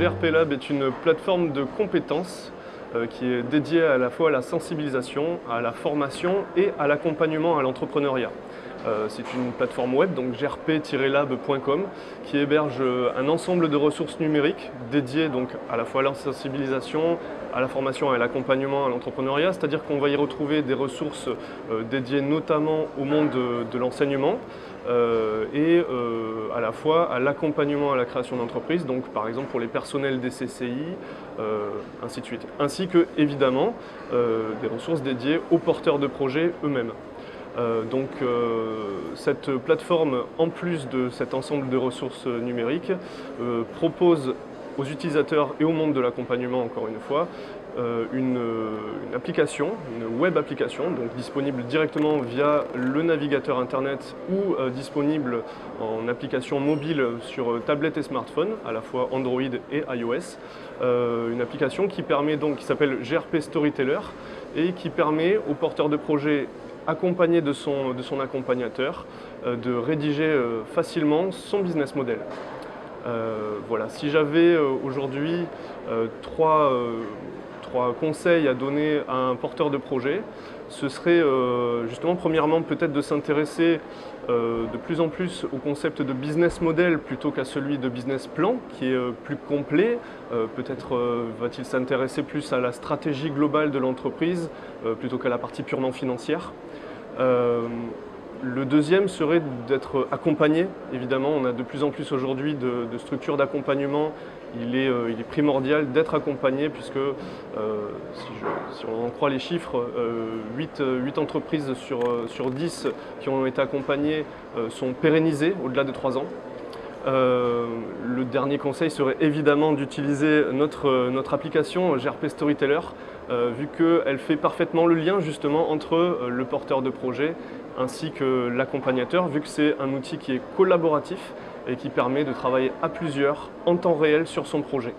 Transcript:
GRP Lab est une plateforme de compétences qui est dédiée à la fois à la sensibilisation, à la formation et à l'accompagnement à l'entrepreneuriat. C'est une plateforme web, donc grp-lab.com, qui héberge un ensemble de ressources numériques dédiées donc à la fois à la sensibilisation, à la formation et à l'accompagnement à l'entrepreneuriat, c'est-à-dire qu'on va y retrouver des ressources dédiées notamment au monde de l'enseignement et à la fois à l'accompagnement à la création d'entreprises, donc par exemple pour les personnels des CCI, ainsi de suite. Ainsi que, évidemment, des ressources dédiées aux porteurs de projets eux-mêmes. Cette plateforme, en plus de cet ensemble de ressources numériques, propose aux utilisateurs et au monde de l'accompagnement, encore une fois, une application, une web application, donc disponible directement via le navigateur internet ou disponible en application mobile sur tablette et smartphone, à la fois Android et iOS. Une application qui s'appelle GRP Storyteller et qui permet aux porteurs de projets accompagné de son accompagnateur, de rédiger facilement son business model. Voilà, si j'avais aujourd'hui trois conseils à donner à un porteur de projet, ce serait justement premièrement peut-être de s'intéresser de plus en plus au concept de business model plutôt qu'à celui de business plan qui est plus complet. Peut-être va-t-il s'intéresser plus à la stratégie globale de l'entreprise plutôt qu'à la partie purement financière. Le deuxième serait d'être accompagné. Évidemment, on a de plus en plus aujourd'hui de structures d'accompagnement. Il est primordial d'être accompagné puisque, si on en croit les chiffres, 8 entreprises sur 10 qui ont été accompagnées sont pérennisées au-delà de 3 ans. Le dernier conseil serait évidemment d'utiliser notre application GRP Storyteller, vu qu'elle fait parfaitement le lien justement entre le porteur de projet ainsi que l'accompagnateur, vu que c'est un outil qui est collaboratif et qui permet de travailler à plusieurs en temps réel sur son projet.